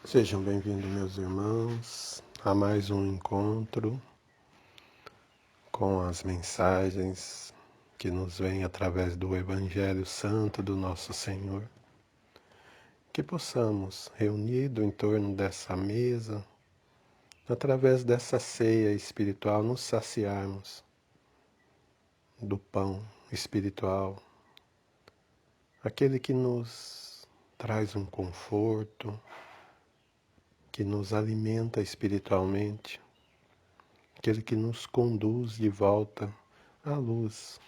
Sejam bem-vindos, meus irmãos, a mais um encontro com as mensagens que nos vêm através do Evangelho Santo do nosso Senhor. Que possamos, reunidos em torno dessa mesa, através dessa ceia espiritual, nos saciarmos do pão espiritual, aquele que nos traz um conforto, que nos alimenta espiritualmente, aquele que nos conduz de volta à luz,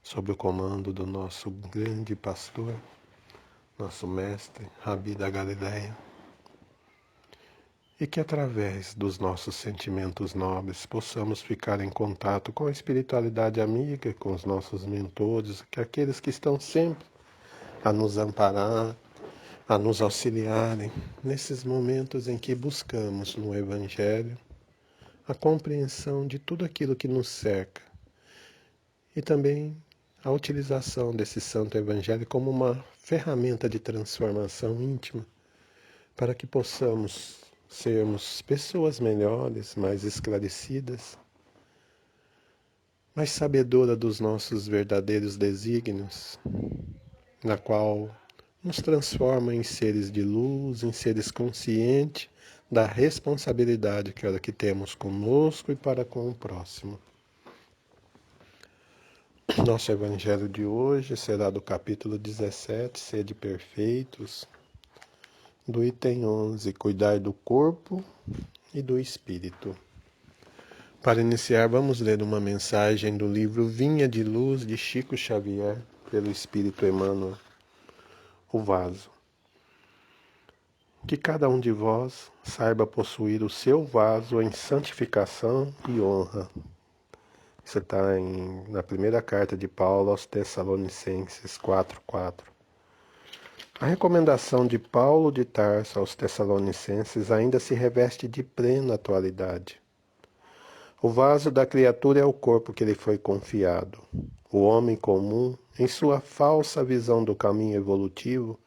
sob o comando do nosso grande pastor, nosso mestre, Rabi da Galileia, e que através dos nossos sentimentos nobres possamos ficar em contato com a espiritualidade amiga, com os nossos mentores, que aqueles que estão sempre a nos amparar, a nos auxiliarem nesses momentos em que buscamos no Evangelho a compreensão de tudo aquilo que nos cerca e também a utilização desse Santo Evangelho como uma ferramenta de transformação íntima para que possamos sermos pessoas melhores, mais esclarecidas, mais sabedoras dos nossos verdadeiros desígnios, na qual nos transforma em seres de luz, em seres conscientes da responsabilidade que temos conosco e para com o próximo. Nosso Evangelho de hoje será do capítulo 17, Sede Perfeitos, do item 11, Cuidar do corpo e do espírito. Para iniciar, vamos ler uma mensagem do livro Vinha de Luz, de Chico Xavier, pelo Espírito Emmanuel, o vaso. Que cada um de vós saiba possuir o seu vaso em santificação e honra. Isso está na primeira carta de Paulo aos Tessalonicenses 4:4. A recomendação de Paulo de Tarso aos Tessalonicenses ainda se reveste de plena atualidade. O vaso da criatura é o corpo que lhe foi confiado. O homem comum, em sua falsa visão do caminho evolutivo,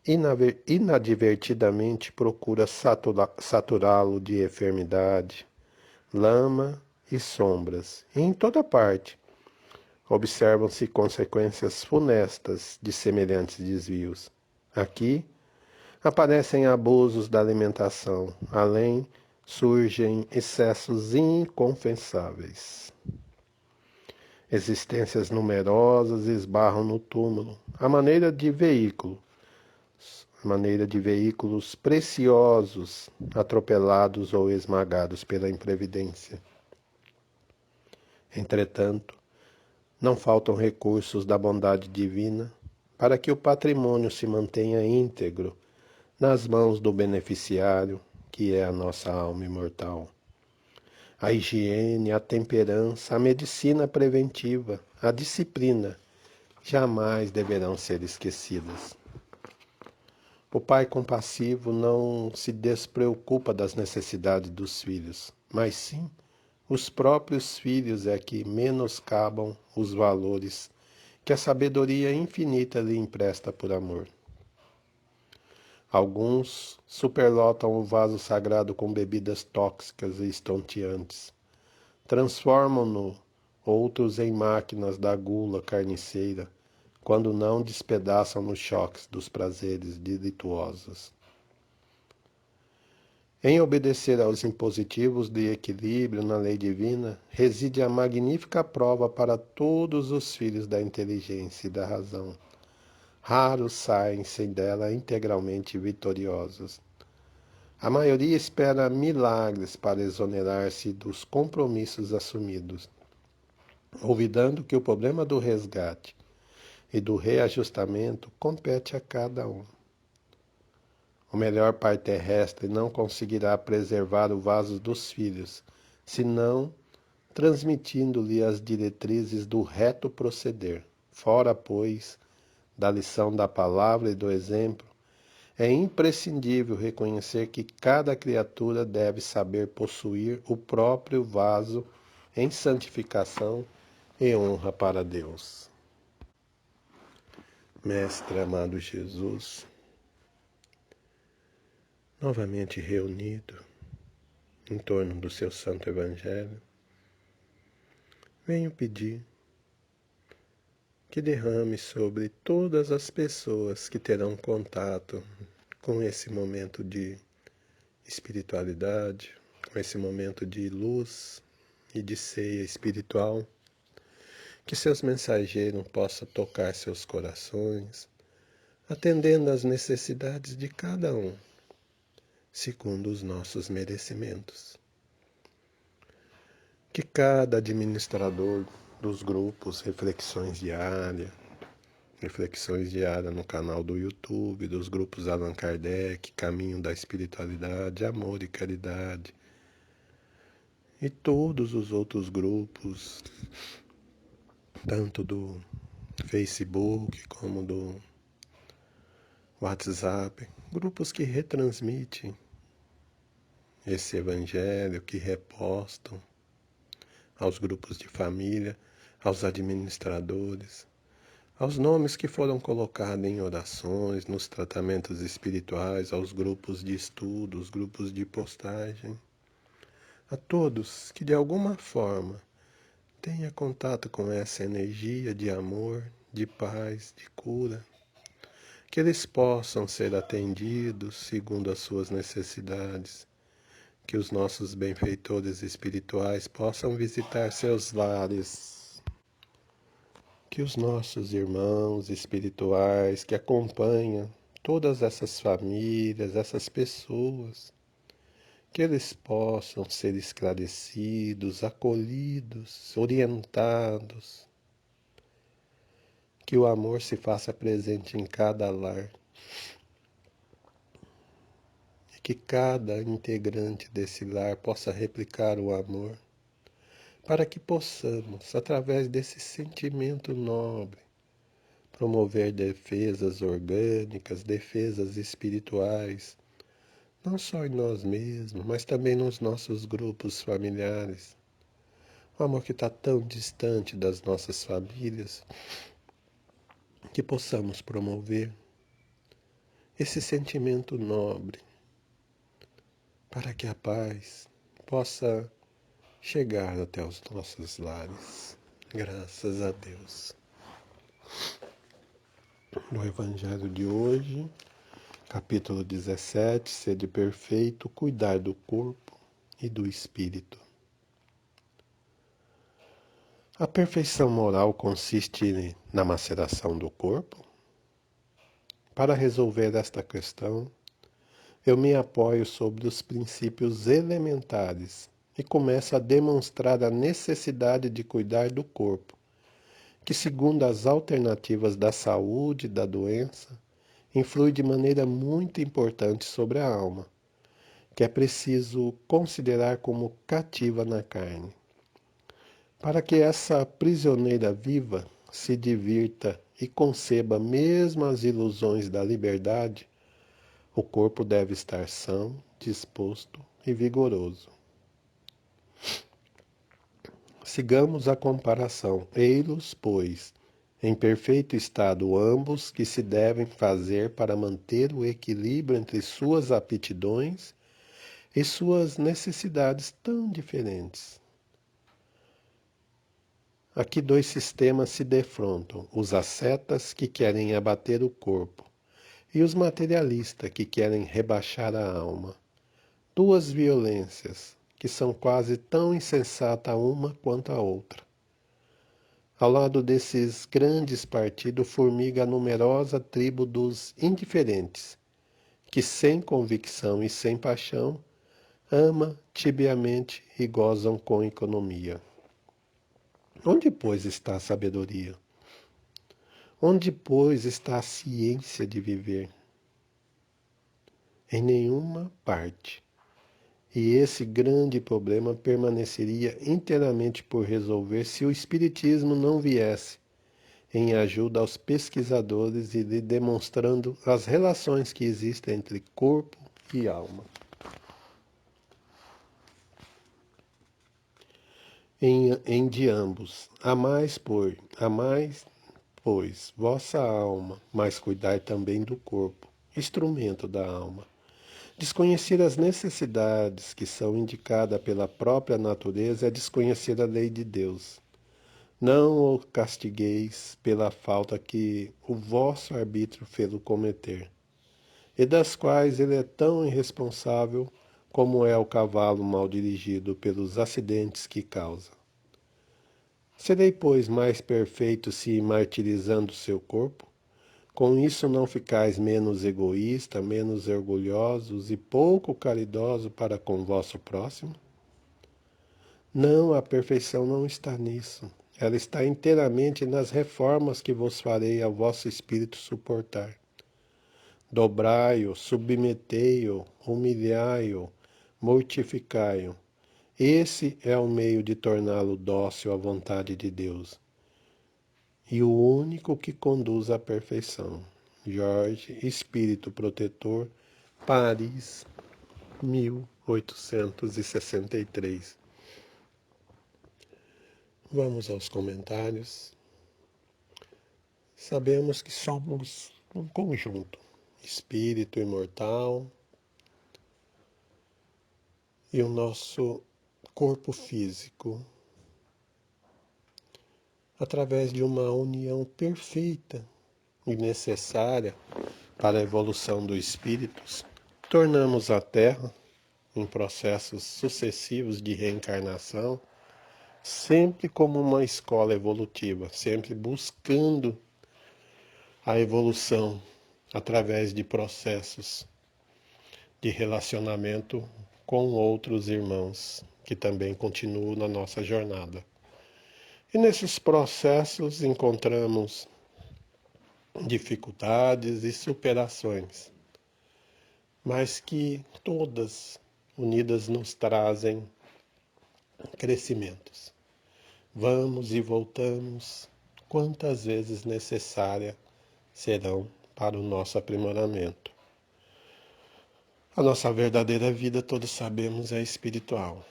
inadvertidamente procura saturá-lo de enfermidade, lama e sombras. E em toda parte observam-se consequências funestas de semelhantes desvios. Aqui aparecem abusos da alimentação, além surgem excessos inconfessáveis. Existências numerosas esbarram no túmulo, à maneira de veículos preciosos, atropelados ou esmagados pela imprevidência. Entretanto, não faltam recursos da bondade divina para que o patrimônio se mantenha íntegro nas mãos do beneficiário, que é a nossa alma imortal. A higiene, a temperança, a medicina preventiva, a disciplina, jamais deverão ser esquecidas. O pai compassivo não se despreocupa das necessidades dos filhos, mas sim os próprios filhos é que menoscabam os valores que a sabedoria infinita lhe empresta por amor. Alguns superlotam o vaso sagrado com bebidas tóxicas e estonteantes. Transformam-no outros em máquinas da gula carniceira, quando não despedaçam nos choques dos prazeres delituosos. Em obedecer aos impositivos de equilíbrio na lei divina, reside a magnífica prova para todos os filhos da inteligência e da razão. Raros saem-se dela integralmente vitoriosos. A maioria espera milagres para exonerar-se dos compromissos assumidos, olvidando que o problema do resgate e do reajustamento compete a cada um. O melhor pai terrestre não conseguirá preservar o vaso dos filhos, senão transmitindo-lhe as diretrizes do reto proceder. Fora, pois, da lição da palavra e do exemplo, é imprescindível reconhecer que cada criatura deve saber possuir o próprio vaso em santificação e honra para Deus. Mestre amado Jesus, novamente reunido em torno do seu Santo Evangelho, venho pedir que derrame sobre todas as pessoas que terão contato com esse momento de espiritualidade, com esse momento de luz e de ceia espiritual, que seus mensageiros possam tocar seus corações, atendendo às necessidades de cada um, segundo os nossos merecimentos. Que cada administrador dos grupos Reflexões Diárias no canal do YouTube, dos grupos Allan Kardec, Caminho da Espiritualidade, Amor e Caridade, e todos os outros grupos, tanto do Facebook como do WhatsApp, grupos que retransmitem esse evangelho, que repostam aos grupos de família, aos administradores, aos nomes que foram colocados em orações, nos tratamentos espirituais, aos grupos de estudo, os grupos de postagem, a todos que de alguma forma tenha contato com essa energia de amor, de paz, de cura, que eles possam ser atendidos segundo as suas necessidades, que os nossos benfeitores espirituais possam visitar seus lares, que os nossos irmãos espirituais que acompanham todas essas famílias, essas pessoas, que eles possam ser esclarecidos, acolhidos, orientados, que o amor se faça presente em cada lar e que cada integrante desse lar possa replicar o amor, para que possamos, através desse sentimento nobre, promover defesas orgânicas, defesas espirituais, não só em nós mesmos, mas também nos nossos grupos familiares. O amor que está tão distante das nossas famílias, que possamos promover esse sentimento nobre, para que a paz possa chegar até os nossos lares. Graças a Deus. No Evangelho de hoje, capítulo 17, sede perfeito, cuidar do corpo e do espírito. A perfeição moral consiste na maceração do corpo? Para resolver esta questão, eu me apoio sobre os princípios elementares e começo a demonstrar a necessidade de cuidar do corpo, que, segundo as alternativas da saúde e da doença, influi de maneira muito importante sobre a alma, que é preciso considerar como cativa na carne. Para que essa prisioneira viva se divirta e conceba mesmo as ilusões da liberdade, o corpo deve estar são, disposto e vigoroso. Sigamos a comparação. Ei-los, pois, em perfeito estado ambos que se devem fazer para manter o equilíbrio entre suas aptidões e suas necessidades tão diferentes. Aqui dois sistemas se defrontam, os ascetas que querem abater o corpo e os materialistas que querem rebaixar a alma. Duas violências que são quase tão insensatas uma quanto a outra. Ao lado desses grandes partidos formiga a numerosa tribo dos indiferentes, que sem convicção e sem paixão, ama tibiamente e gozam com economia. Onde, pois, está a sabedoria? Onde, pois, está a ciência de viver? Em nenhuma parte. E esse grande problema permaneceria inteiramente por resolver se o Espiritismo não viesse em ajuda aos pesquisadores e lhe demonstrando as relações que existem entre corpo e alma. Em de ambos, amais, pois, vossa alma, mas cuidai também do corpo, instrumento da alma, Desconhecer as necessidades que são indicadas pela própria natureza é desconhecer a lei de Deus. Não o castigueis pela falta que o vosso arbítrio fê-lo cometer, e das quais ele é tão irresponsável como é o cavalo mal dirigido pelos acidentes que causa. Serei, pois, mais perfeito se martirizando seu corpo? Com isso não ficais menos egoísta, menos orgulhosos e pouco caridoso para com vosso próximo? Não, a perfeição não está nisso. Ela está inteiramente nas reformas que vos farei ao vosso espírito suportar. Dobrai-o, submetei-o, humilhai-o, mortificai-o. Esse é o meio de torná-lo dócil à vontade de Deus e o único que conduz à perfeição. Jorge, Espírito Protetor, Paris, 1863. Vamos aos comentários. Sabemos que somos um conjunto, espírito imortal e o nosso corpo físico, através de uma união perfeita e necessária para a evolução dos espíritos, tornamos a Terra, em processos sucessivos de reencarnação, sempre como uma escola evolutiva, sempre buscando a evolução através de processos de relacionamento com outros irmãos que também continuam na nossa jornada. E nesses processos encontramos dificuldades e superações, mas que todas unidas nos trazem crescimentos. Vamos e voltamos quantas vezes necessária serão para o nosso aprimoramento. A nossa verdadeira vida, todos sabemos, é espiritual.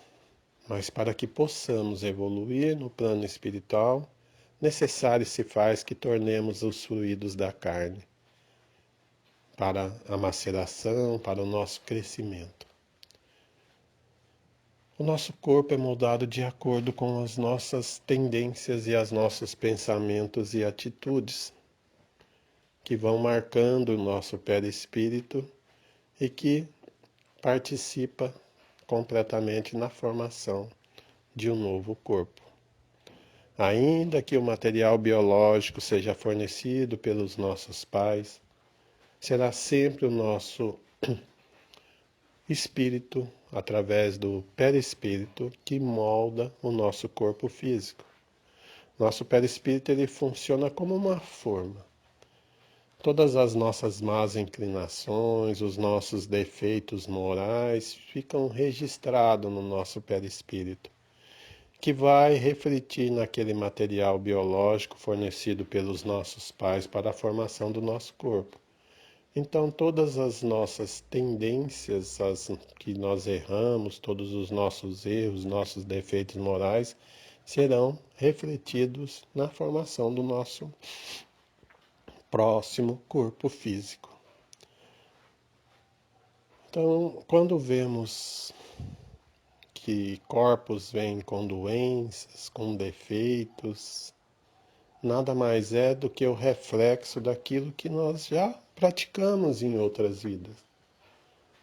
Mas para que possamos evoluir no plano espiritual, necessário se faz que tornemos os fluidos da carne para a maceração, para o nosso crescimento. O nosso corpo é moldado de acordo com as nossas tendências e os nossos pensamentos e atitudes, que vão marcando o nosso perispírito e que participa completamente na formação de um novo corpo. Ainda que o material biológico seja fornecido pelos nossos pais, será sempre o nosso espírito, através do perispírito, que molda o nosso corpo físico. Nosso perispírito ele funciona como uma forma. Todas as nossas más inclinações, os nossos defeitos morais ficam registrados no nosso perispírito, que vai refletir naquele material biológico fornecido pelos nossos pais para a formação do nosso corpo. Então, todas as nossas tendências, as que nós erramos, todos os nossos erros, nossos defeitos morais, serão refletidos na formação do nosso próximo corpo físico. Então, quando vemos que corpos vêm com doenças, com defeitos, nada mais é do que o reflexo daquilo que nós já praticamos em outras vidas.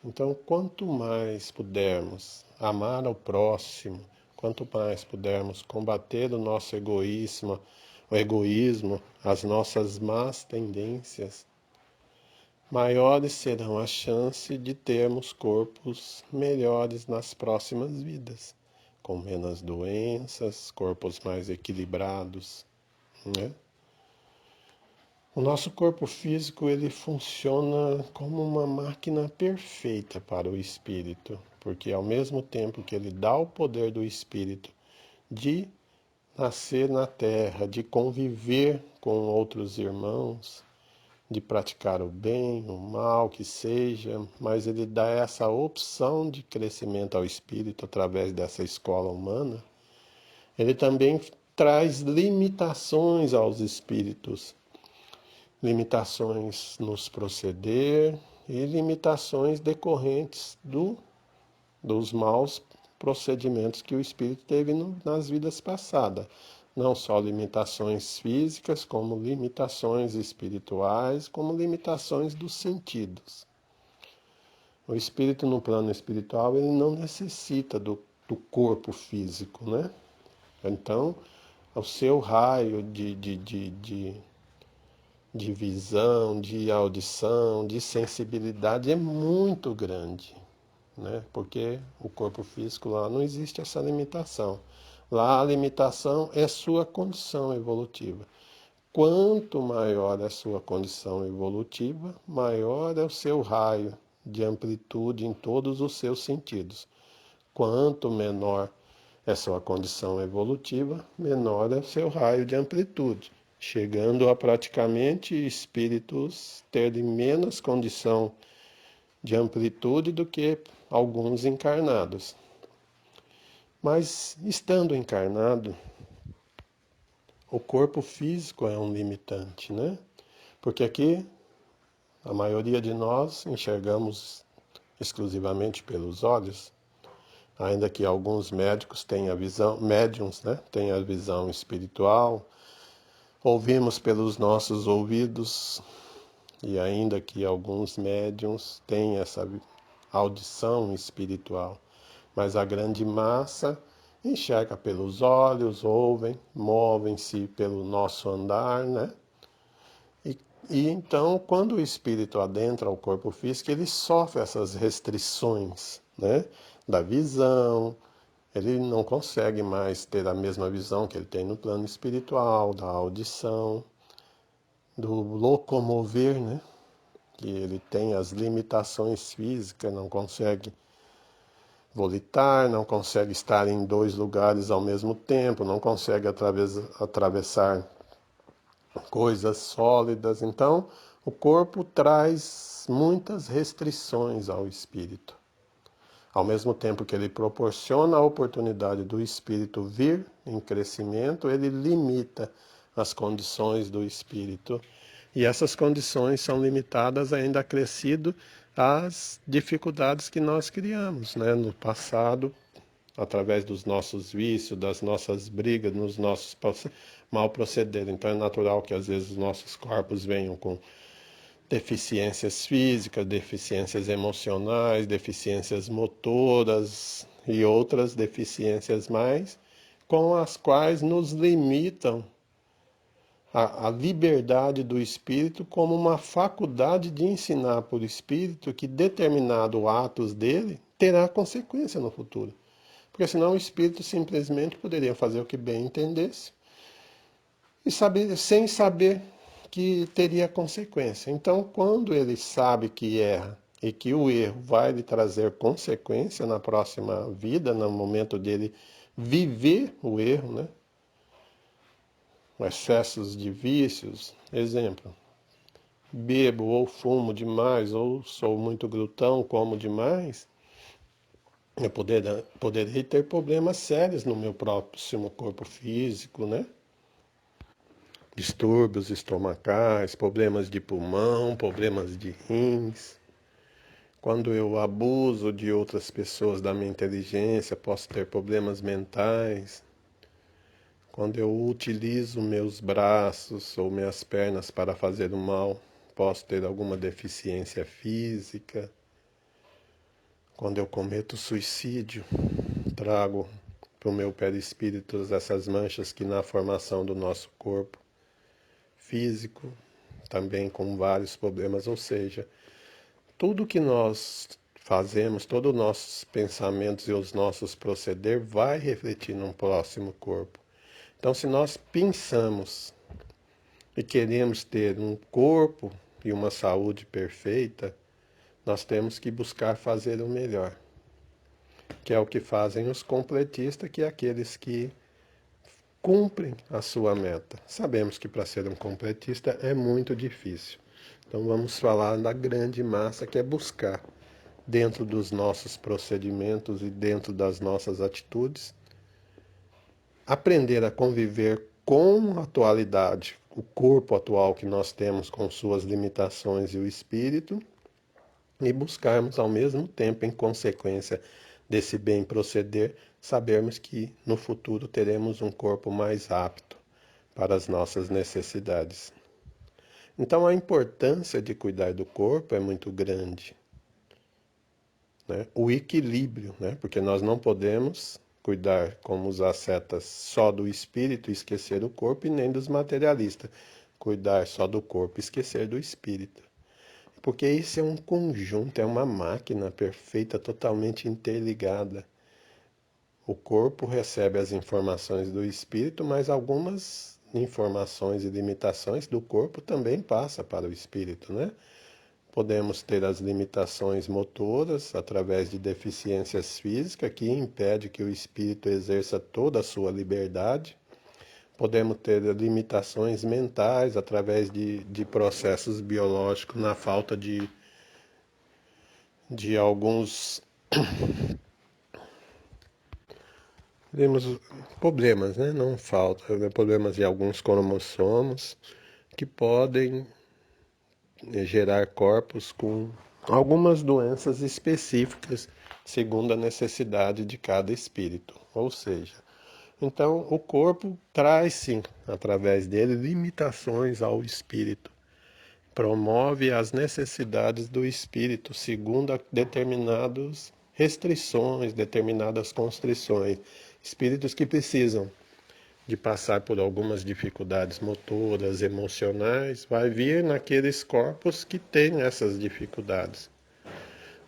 Então, quanto mais pudermos amar ao próximo, quanto mais pudermos combater o nosso egoísmo, as nossas más tendências, maiores serão as chances de termos corpos melhores nas próximas vidas, com menos doenças, corpos mais equilibrados, né? O nosso corpo físico ele funciona como uma máquina perfeita para o espírito, porque ao mesmo tempo que ele dá o poder do espírito de nascer na terra, de conviver com outros irmãos, de praticar o bem, o mal que seja, mas ele dá essa opção de crescimento ao espírito através dessa escola humana, ele também traz limitações aos espíritos, limitações nos proceder e limitações decorrentes dos maus procedimentos que o espírito teve nas vidas passadas. Não só limitações físicas, como limitações espirituais, como limitações dos sentidos. O espírito no plano espiritual, ele não necessita do corpo físico, né? Então, o seu raio de visão, de audição, de sensibilidade é muito grande, né? Porque o corpo físico lá não existe essa limitação. Lá a limitação é sua condição evolutiva. Quanto maior é a sua condição evolutiva, maior é o seu raio de amplitude em todos os seus sentidos. Quanto menor é a sua condição evolutiva, menor é o seu raio de amplitude, chegando a praticamente espíritos terem menos condição de amplitude do que alguns encarnados. Mas, estando encarnado, o corpo físico é um limitante, né? Porque aqui, a maioria de nós enxergamos exclusivamente pelos olhos, ainda que alguns médicos tenham a visão, médiums, né? Tenham a visão espiritual, ouvimos pelos nossos ouvidos, e ainda que alguns médiums tenham essa audição espiritual, mas a grande massa enxerga pelos olhos, ouvem, movem-se pelo nosso andar, né? E então, quando o espírito adentra o corpo físico, ele sofre essas restrições, né? Da visão, ele não consegue mais ter a mesma visão que ele tem no plano espiritual, da audição, do locomover, né? Que ele tem as limitações físicas, não consegue volitar, não consegue estar em dois lugares ao mesmo tempo, não consegue atravessar coisas sólidas. Então, o corpo traz muitas restrições ao espírito. Ao mesmo tempo que ele proporciona a oportunidade do espírito vir em crescimento, ele limita as condições do espírito. E essas condições são limitadas ainda acrescido às dificuldades que nós criamos, né, no passado, através dos nossos vícios, das nossas brigas, nos nossos mal proceder. Então é natural que às vezes os nossos corpos venham com deficiências físicas, deficiências emocionais, deficiências motoras e outras deficiências mais, com as quais nos limitam a liberdade do espírito como uma faculdade de ensinar por espírito que determinado atos dele terá consequência no futuro. Porque senão o espírito simplesmente poderia fazer o que bem entendesse e saber, sem saber que teria consequência. Então, quando ele sabe que erra e que o erro vai lhe trazer consequência na próxima vida, no momento dele viver o erro, né? Excessos de vícios, exemplo, bebo ou fumo demais, ou sou muito glutão, como demais, eu poderei ter problemas sérios no meu próximo corpo físico, né? Distúrbios estomacais, problemas de pulmão, problemas de rins. Quando eu abuso de outras pessoas da minha inteligência, posso ter problemas mentais. Quando eu utilizo meus braços ou minhas pernas para fazer o mal, posso ter alguma deficiência física. Quando eu cometo suicídio, trago para o meu perispírito essas manchas que na formação do nosso corpo físico, também com vários problemas, ou seja, tudo que nós fazemos, todos os nossos pensamentos e os nossos proceder vai refletir num próximo corpo. Então, se nós pensamos e queremos ter um corpo e uma saúde perfeita, nós temos que buscar fazer o melhor, que é o que fazem os completistas, que é aqueles que cumprem a sua meta. Sabemos que para ser um completista é muito difícil. Então vamos falar da grande massa, que é buscar, dentro dos nossos procedimentos e dentro das nossas atitudes, aprender a conviver com a atualidade, o corpo atual que nós temos com suas limitações e o espírito, e buscarmos ao mesmo tempo, em consequência desse bem proceder, sabermos que no futuro teremos um corpo mais apto para as nossas necessidades. Então a importância de cuidar do corpo é muito grande, né? O equilíbrio, né? Porque nós não podemos cuidar como os ascetas só do espírito e esquecer o corpo, e nem dos materialistas cuidar só do corpo e esquecer do espírito. Porque isso é um conjunto, é uma máquina perfeita, totalmente interligada. O corpo recebe as informações do espírito, mas algumas informações e limitações do corpo também passa para o espírito, né? Podemos ter as limitações motoras através de deficiências físicas que impede que o espírito exerça toda a sua liberdade. Podemos ter limitações mentais através de processos biológicos na falta de alguns temos problemas, né? Não falta, né? Problemas de alguns cromossomos que podem gerar corpos com algumas doenças específicas, segundo a necessidade de cada espírito. Ou seja, então o corpo traz sim, através dele, limitações ao espírito. Promove as necessidades do espírito, segundo determinadas restrições, determinadas constrições. Espíritos que precisam de passar por algumas dificuldades motoras, emocionais, vai vir naqueles corpos que têm essas dificuldades.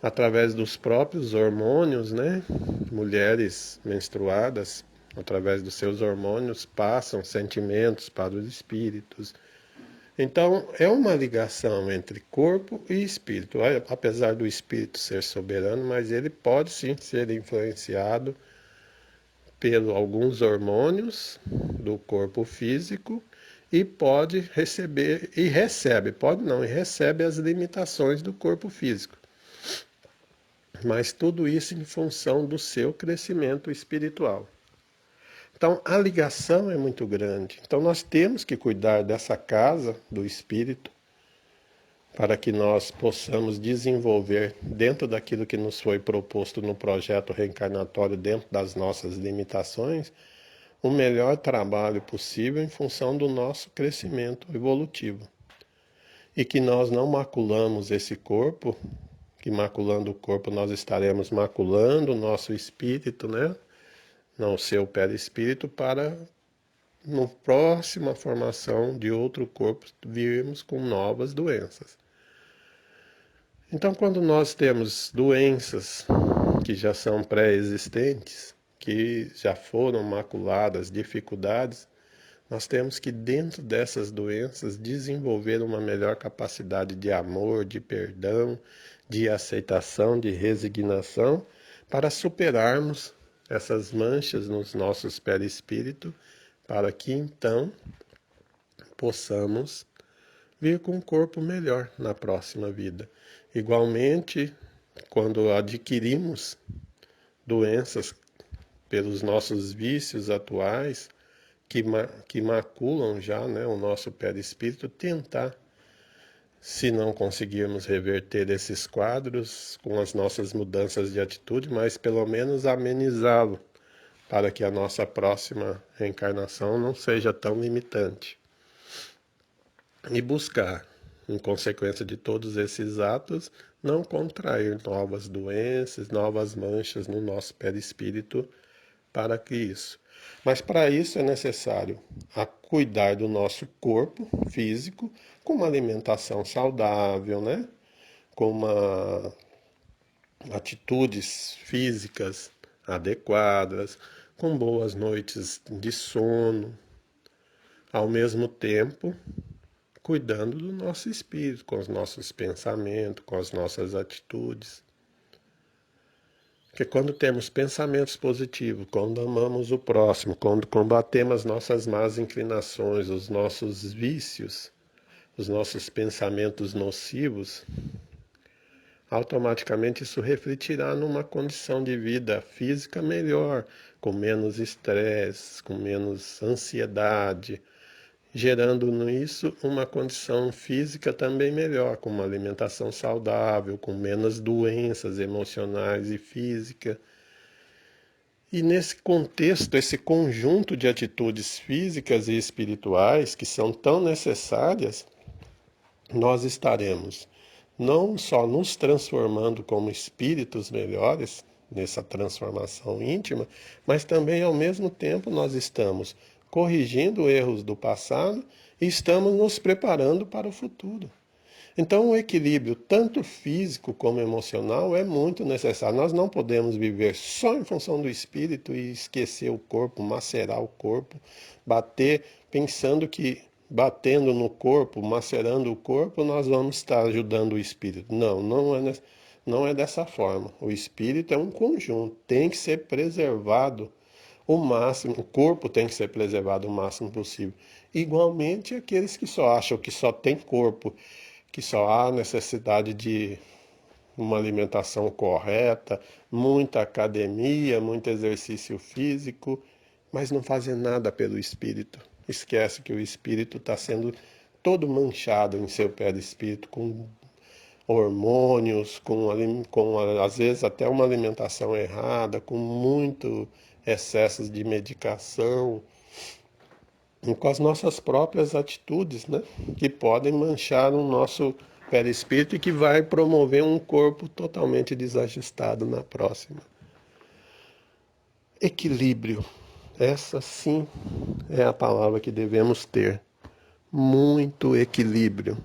Através dos próprios hormônios, né? Mulheres menstruadas, através dos seus hormônios, passam sentimentos para os espíritos. Então, é uma ligação entre corpo e espírito. Apesar do espírito ser soberano, mas ele pode sim ser influenciado pelos alguns hormônios do corpo físico e pode receber, e recebe, pode não, e recebe as limitações do corpo físico. Mas tudo isso em função do seu crescimento espiritual. Então a ligação é muito grande. Então nós temos que cuidar dessa casa do espírito para que nós possamos desenvolver dentro daquilo que nos foi proposto no projeto reencarnatório, dentro das nossas limitações, o melhor trabalho possível em função do nosso crescimento evolutivo. E que nós não maculamos esse corpo, que maculando o corpo nós estaremos maculando o nosso espírito, né? Não o seu perispírito, para na próxima formação de outro corpo virmos com novas doenças. Então, quando nós temos doenças que já são pré-existentes, que já foram maculadas, dificuldades, nós temos que, dentro dessas doenças, desenvolver uma melhor capacidade de amor, de perdão, de aceitação, de resignação, para superarmos essas manchas nos nossos perispíritos, para que então possamos vir com um corpo melhor na próxima vida. Igualmente, quando adquirimos doenças pelos nossos vícios atuais, que maculam já, né, o nosso perispírito, tentar, se não conseguirmos reverter esses quadros com as nossas mudanças de atitude, mas pelo menos amenizá-lo, para que a nossa próxima reencarnação não seja tão limitante. E buscar, em consequência de todos esses atos, não contrair novas doenças, novas manchas no nosso perispírito, para que isso. Mas para isso é necessário cuidar do nosso corpo físico com uma alimentação saudável, né? Com atitudes físicas adequadas, com boas noites de sono, ao mesmo tempo cuidando do nosso espírito, com os nossos pensamentos, com as nossas atitudes. Porque quando temos pensamentos positivos, quando amamos o próximo, quando combatemos as nossas más inclinações, os nossos vícios, os nossos pensamentos nocivos, automaticamente isso refletirá numa condição de vida física melhor, com menos estresse, com menos ansiedade. gerando nisso uma condição física também melhor, com uma alimentação saudável, com menos doenças emocionais e físicas. E nesse contexto, esse conjunto de atitudes físicas e espirituais que são tão necessárias, nós estaremos não só nos transformando como espíritos melhores, nessa transformação íntima, mas também ao mesmo tempo nós estamos corrigindo erros do passado e estamos nos preparando para o futuro. Então, o equilíbrio, tanto físico como emocional, é muito necessário. Nós não podemos viver só em função do espírito e esquecer o corpo, macerar o corpo, bater, pensando que batendo no corpo, macerando o corpo, nós vamos estar ajudando o espírito. Não, não é dessa forma. O espírito é um conjunto, tem que ser preservado o máximo, o corpo tem que ser preservado o máximo possível. Igualmente, aqueles que só acham que só tem corpo, que só há necessidade de uma alimentação correta, muita academia, muito exercício físico, mas não fazem nada pelo espírito. Esquece que o espírito está sendo todo manchado em seu perispírito com hormônios, com às vezes até uma alimentação errada, com muito excessos de medicação, e com as nossas próprias atitudes, né? Que podem manchar o nosso perispírito e que vai promover um corpo totalmente desajustado na próxima. Equilíbrio. Essa sim é a palavra que devemos ter. Muito equilíbrio.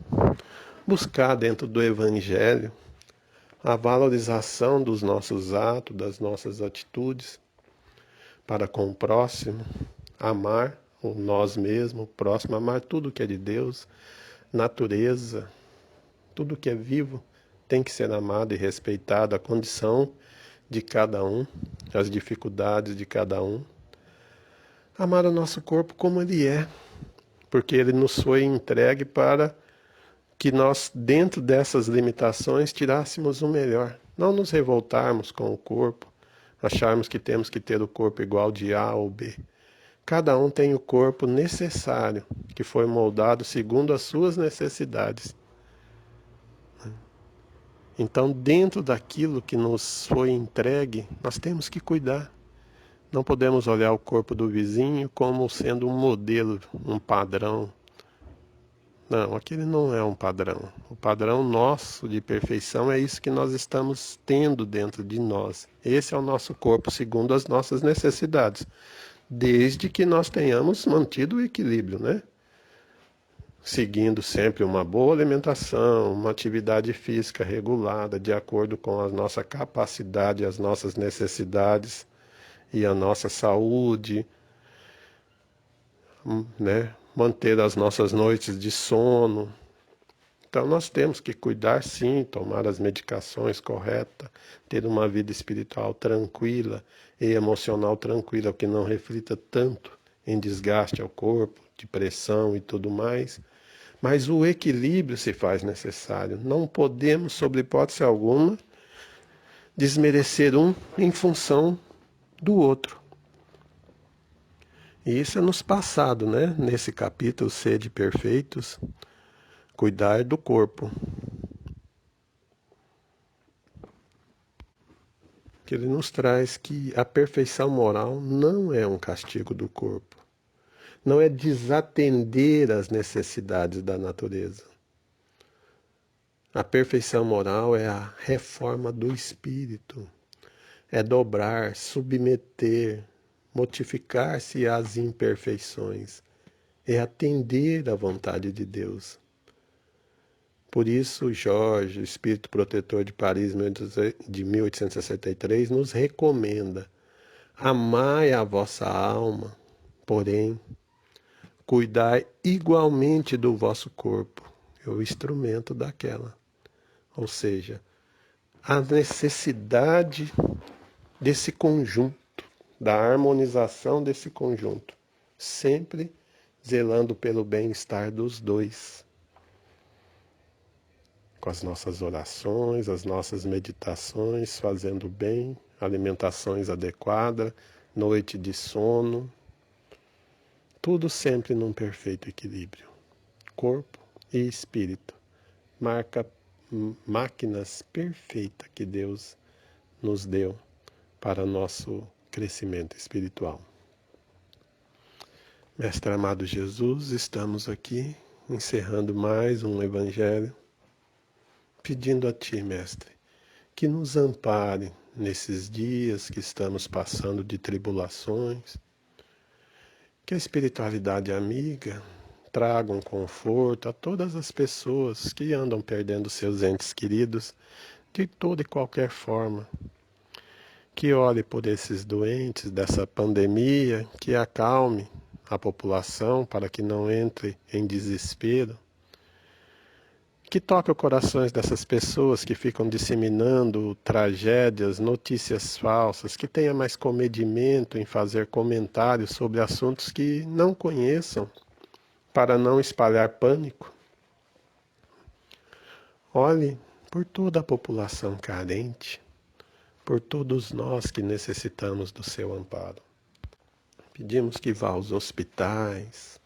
Buscar dentro do Evangelho a valorização dos nossos atos, das nossas atitudes para com o próximo, amar o nós mesmos, o próximo, amar tudo que é de Deus, natureza, tudo que é vivo tem que ser amado e respeitado, a condição de cada um, as dificuldades de cada um. Amar o nosso corpo como ele é, porque ele nos foi entregue para que nós, dentro dessas limitações, tirássemos o melhor. Não nos revoltarmos com o corpo, acharmos que temos que ter o corpo igual de A ou B. Cada um tem o corpo necessário, que foi moldado segundo as suas necessidades. Então, dentro daquilo que nos foi entregue, nós temos que cuidar. Não podemos olhar o corpo do vizinho como sendo um modelo, um padrão. Não, aquele não é um padrão. O padrão nosso de perfeição é isso que nós estamos tendo dentro de nós. Esse é o nosso corpo segundo as nossas necessidades, desde que nós tenhamos mantido o equilíbrio, né? Seguindo sempre uma boa alimentação, uma atividade física regulada, de acordo com a nossa capacidade, as nossas necessidades e a nossa saúde, né? Manter as nossas noites de sono. Então nós temos que cuidar sim, tomar as medicações corretas, ter uma vida espiritual tranquila e emocional tranquila, que não reflita tanto em desgaste ao corpo, de pressão e tudo mais. Mas o equilíbrio se faz necessário. Não podemos, sob hipótese alguma, desmerecer um em função do outro. E isso é nos passado, né? Nesse capítulo, Sede Perfeitos, cuidar do corpo. Que ele nos traz que a perfeição moral não é um castigo do corpo. Não é desatender as necessidades da natureza. A perfeição moral é a reforma do espírito. É dobrar, submeter, mortificar-se às imperfeições. É atender à vontade de Deus. Por isso, Jorge, o espírito protetor de Paris de 1863, nos recomenda: amai a vossa alma, porém, cuidai igualmente do vosso corpo, é o instrumento daquela. Ou seja, a necessidade desse conjunto, da harmonização desse conjunto, sempre zelando pelo bem-estar dos dois. Com as nossas orações, as nossas meditações, fazendo bem, alimentações adequadas, noite de sono, Tudo sempre num perfeito equilíbrio. Corpo e espírito. Máquinas perfeitas que Deus nos deu para nosso crescimento espiritual. Mestre amado Jesus, estamos aqui encerrando mais um Evangelho, pedindo a Ti, Mestre, que nos ampare nesses dias que estamos passando de tribulações, que a espiritualidade amiga traga um conforto a todas as pessoas que andam perdendo seus entes queridos de toda e qualquer forma, que olhe por esses doentes dessa pandemia, que acalme a população para que não entre em desespero, que toque os corações dessas pessoas que ficam disseminando tragédias, notícias falsas, que tenha mais comedimento em fazer comentários sobre assuntos que não conheçam, para não espalhar pânico. Olhe por toda a população carente, por todos nós que necessitamos do seu amparo. Pedimos que vá aos hospitais,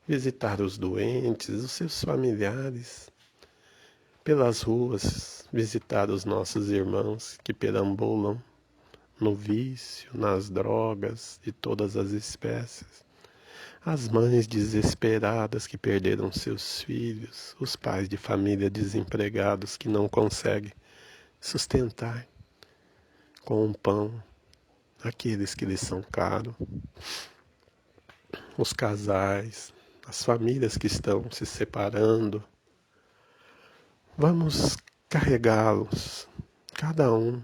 visitar os doentes, os seus familiares, pelas ruas, visitar os nossos irmãos que perambulam no vício, nas drogas de todas as espécies, as mães desesperadas que perderam seus filhos, os pais de família desempregados que não conseguem sustentar com um pão aqueles que lhes são caros, os casais, as famílias que estão se separando. Vamos carregá-los, cada um,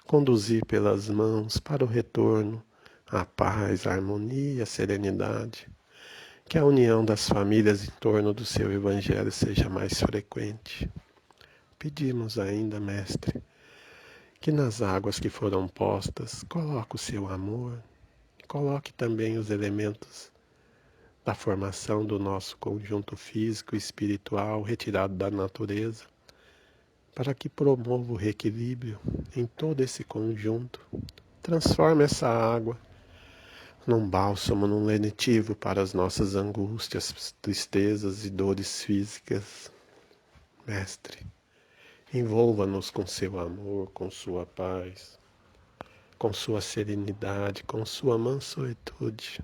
conduzir pelas mãos para o retorno à paz, à harmonia, à serenidade. Que a união das famílias em torno do seu Evangelho seja mais frequente. Pedimos ainda, Mestre, que nas águas que foram postas, coloque o seu amor, coloque também os elementos da formação do nosso conjunto físico e espiritual retirado da natureza, para que promova o reequilíbrio em todo esse conjunto. Transforme essa água num bálsamo, num lenitivo para as nossas angústias, tristezas e dores físicas. Mestre, envolva-nos com seu amor, com sua paz, com sua serenidade, com sua mansuetude.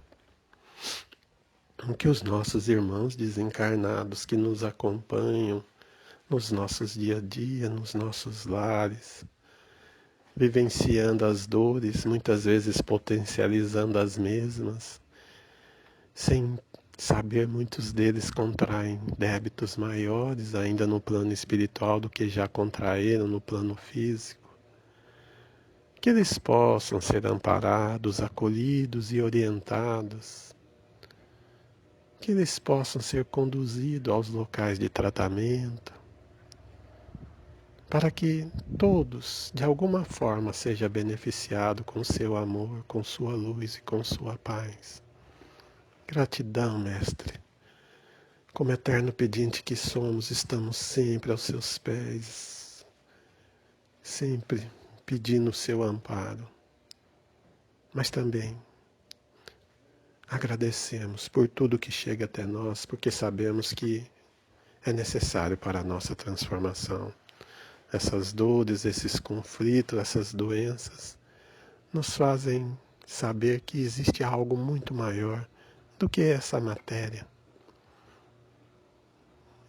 Que os nossos irmãos desencarnados que nos acompanham nos nossos dia a dia, nos nossos lares, vivenciando as dores, muitas vezes potencializando as mesmas, sem saber, muitos deles contraem débitos maiores ainda no plano espiritual do que já contraíram no plano físico. Que eles possam ser amparados, acolhidos e orientados, que eles possam ser conduzidos aos locais de tratamento, para que todos, de alguma forma, sejam beneficiados com seu amor, com sua luz e com sua paz. Gratidão, Mestre. Como eterno pedinte que somos, estamos sempre aos seus pés, sempre pedindo o seu amparo. Mas também agradecemos por tudo que chega até nós, porque sabemos que é necessário para a nossa transformação. Essas dores, esses conflitos, essas doenças nos fazem saber que existe algo muito maior do que essa matéria.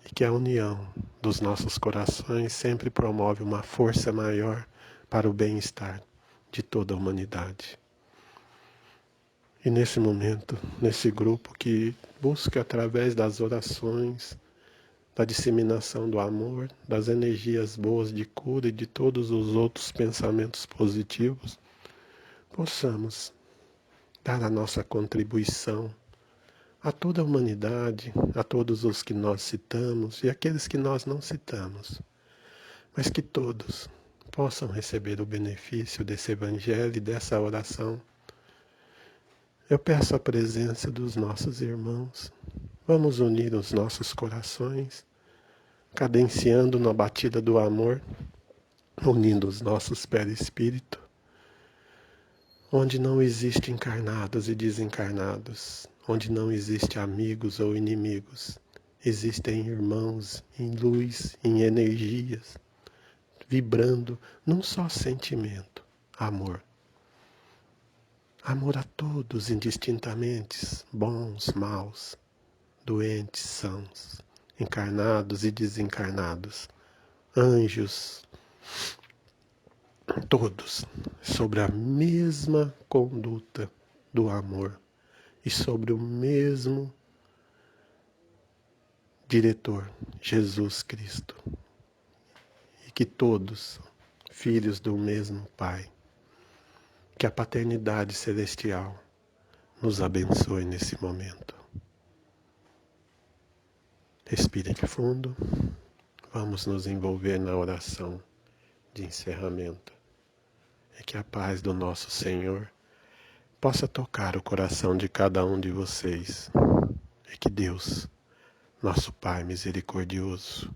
E que a união dos nossos corações sempre promove uma força maior para o bem-estar de toda a humanidade. E nesse momento, nesse grupo que busca através das orações, da disseminação do amor, das energias boas de cura e de todos os outros pensamentos positivos, possamos dar a nossa contribuição a toda a humanidade, a todos os que nós citamos e aqueles que nós não citamos, mas que todos possam receber o benefício desse Evangelho e dessa oração. Eu peço a presença dos nossos irmãos. Vamos unir os nossos corações, cadenciando na batida do amor, unindo os nossos perispíritos, onde não existe encarnados e desencarnados, onde não existe amigos ou inimigos. Existem irmãos em luz, em energias, vibrando num só sentimento, amor. Amor a todos indistintamente, bons, maus, doentes, sãos, encarnados e desencarnados, anjos, todos sobre a mesma conduta do amor e sobre o mesmo diretor, Jesus Cristo. E que todos, filhos do mesmo Pai, que a paternidade celestial nos abençoe nesse momento. Respire fundo, vamos nos envolver na oração de encerramento. E que a paz do nosso Senhor possa tocar o coração de cada um de vocês. E que Deus, nosso Pai misericordioso,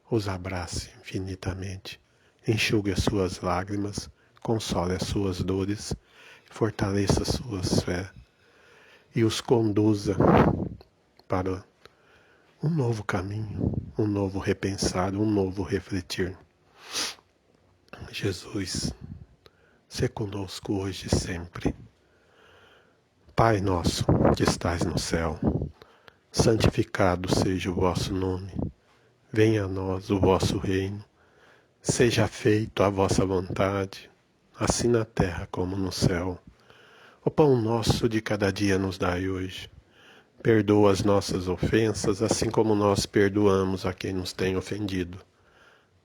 os abrace infinitamente, enxugue as suas lágrimas, console as suas dores, fortaleça as suas fé e os conduza para um novo caminho, um novo repensar, um novo refletir. Jesus, se conosco hoje e sempre. Pai nosso que estais no céu, santificado seja o vosso nome. Venha a nós o vosso reino. Seja feito a vossa vontade, assim na terra como no céu. O pão nosso de cada dia nos dai hoje. Perdoa as nossas ofensas, assim como nós perdoamos a quem nos tem ofendido.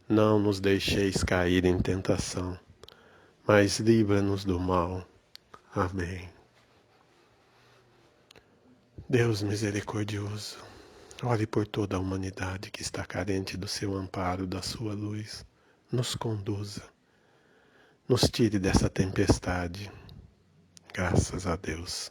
Não nos deixeis cair em tentação, mas livra-nos do mal. Amém. Deus misericordioso, olhe por toda a humanidade que está carente do seu amparo, da sua luz. Nos conduza, nos tire dessa tempestade. Graças a Deus.